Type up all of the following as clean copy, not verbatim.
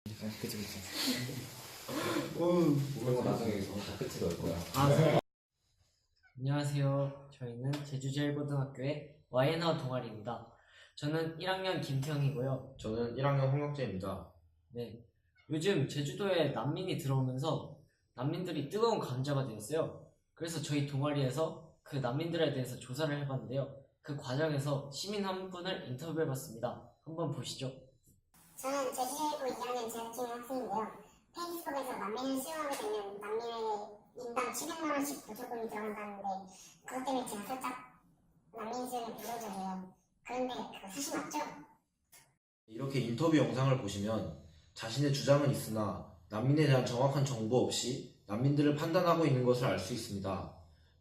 그치. 그거 나중에 다 끝이 될 거야. 안녕하세요. 저희는 제주제일고등학교의 YN아웃 동아리입니다. 저는 1학년 김태형이고요. 저는 1학년 홍혁재입니다. 네, 요즘 제주도에 난민이 들어오면서 난민들이 뜨거운 감자가 되었어요. 그래서 저희 동아리에서 그 난민들에 대해서 조사를 해봤는데요. 그 과정에서 시민 한 분을 인터뷰해봤습니다. 한번 보시죠. 저는 제주제일고 2학년 재학생 학생인데요. 페이스북에서 난민을 수용하게 되면 난민에게 인당 700만 원씩 보조금이 들어간다는데 그것 때문에 제가 살짝 난민 수용에 부정적이에요. 그런데 그거 사실 맞죠? 이렇게 인터뷰 영상을 보시면 자신의 주장은 있으나 난민에 대한 정확한 정보 없이 난민들을 판단하고 있는 것을 알 수 있습니다.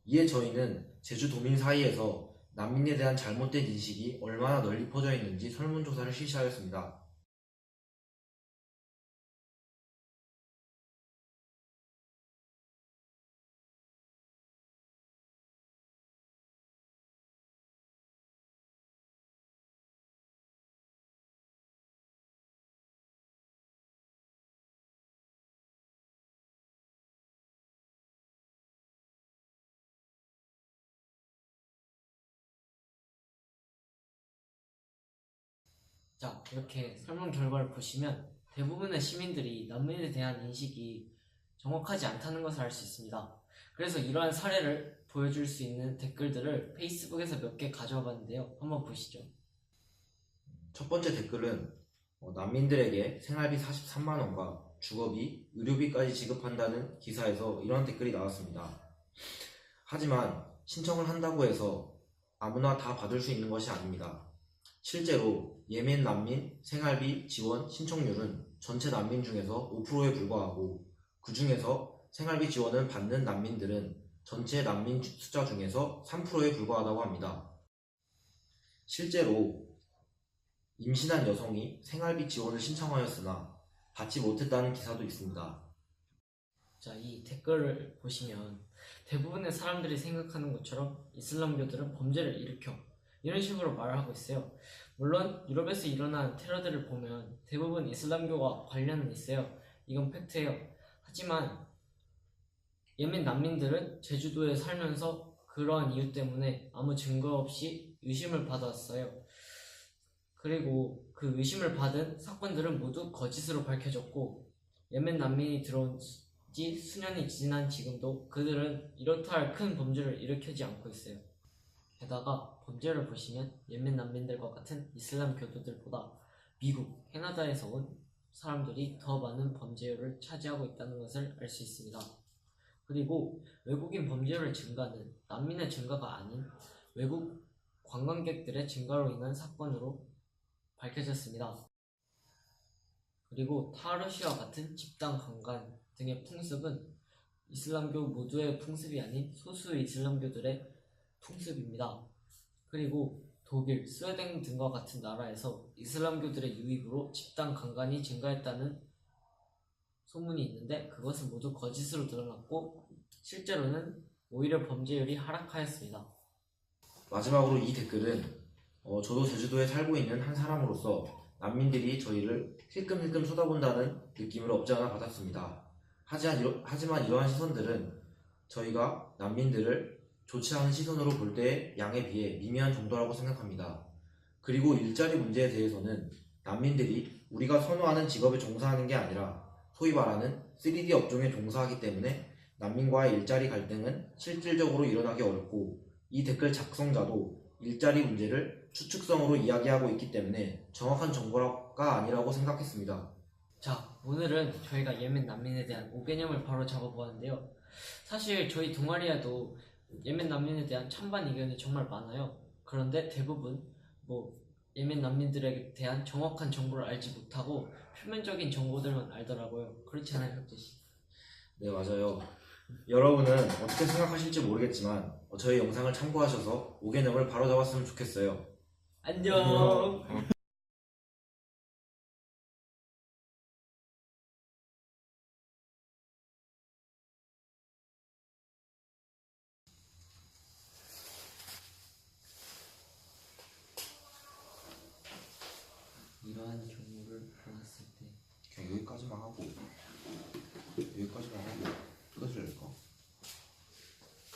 이에 저희는 제주도민 사이에서 난민에 대한 잘못된 인식이 얼마나 널리 퍼져 있는지 설문조사를 실시하였습니다. 자, 이렇게 설문 결과를 보시면 대부분의 시민들이 난민에 대한 인식이 정확하지 않다는 것을 알 수 있습니다. 그래서 이러한 사례를 보여줄 수 있는 댓글들을 페이스북에서 몇 개 가져와 봤는데요. 한번 보시죠. 첫 번째 댓글은 난민들에게 생활비 43만 원과 주거비, 의료비까지 지급한다는 기사에서 이런 댓글이 나왔습니다. 하지만 신청을 한다고 해서 아무나 다 받을 수 있는 것이 아닙니다. 실제로 예멘 난민 생활비 지원 신청률은 전체 난민 중에서 5%에 불과하고 그 중에서 생활비 지원을 받는 난민들은 전체 난민 숫자 중에서 3%에 불과하다고 합니다. 실제로 임신한 여성이 생활비 지원을 신청하였으나 받지 못했다는 기사도 있습니다. 자, 이 댓글을 보시면 대부분의 사람들이 생각하는 것처럼 이슬람교들은 범죄를 일으켜 이런 식으로 말을 하고 있어요. 물론 유럽에서 일어난 테러들을 보면 대부분 이슬람교와 관련은 있어요. 이건 팩트예요. 하지만 예멘 난민들은 제주도에 살면서 그러한 이유 때문에 아무 증거 없이 의심을 받았어요. 그리고 그 의심을 받은 사건들은 모두 거짓으로 밝혀졌고 예멘 난민이 들어온 지 수년이 지난 지금도 그들은 이렇다 할 큰 범죄를 일으키지 않고 있어요. 게다가 범죄를 보시면 예멘 난민들과 같은 이슬람 교도들보다 미국, 캐나다에서 온 사람들이 더 많은 범죄율을 차지하고 있다는 것을 알 수 있습니다. 그리고 외국인 범죄율의 증가는 난민의 증가가 아닌 외국 관광객들의 증가로 인한 사건으로 밝혀졌습니다. 그리고 타르시와 같은 집단 강간 등의 풍습은 이슬람교 모두의 풍습이 아닌 소수 이슬람교들의 풍습입니다. 그리고 독일, 스웨덴 등과 같은 나라에서 이슬람교들의 유입으로 집단 강간이 증가했다는 소문이 있는데 그것은 모두 거짓으로 드러났고 실제로는 오히려 범죄율이 하락하였습니다. 마지막으로 이 댓글은 저도 제주도에 살고 있는 한 사람으로서 난민들이 저희를 힐끔힐끔 쳐다본다는 느낌을 없지 않아 받았습니다. 하지만 이러한 시선들은 저희가 난민들을 좋지 않은 시선으로 볼 때의 양에 비해 미미한 정도라고 생각합니다. 그리고 일자리 문제에 대해서는 난민들이 우리가 선호하는 직업에 종사하는 게 아니라 소위 말하는 3D 업종에 종사하기 때문에 난민과의 일자리 갈등은 실질적으로 일어나기 어렵고 이 댓글 작성자도 일자리 문제를 추측성으로 이야기하고 있기 때문에 정확한 정보가 아니라고 생각했습니다. 자, 오늘은 저희가 예멘 난민에 대한 5개념을 바로 잡아보았는데요. 사실 저희 동아리에도 예멘 난민에 대한 찬반 의견이 정말 많아요. 그런데 대부분 예멘 난민들에 대한 정확한 정보를 알지 못하고 표면적인 정보들만 알더라고요. 그렇지 않아요, 혁재씨? 네, 맞아요. 여러분은 어떻게 생각하실지 모르겠지만 저희 영상을 참고하셔서 5개념을 바로 잡았으면 좋겠어요. 안녕. 이러한 경우를 보았을 때 그냥 여기까지. 여기까지만 하고 끝을 낼까?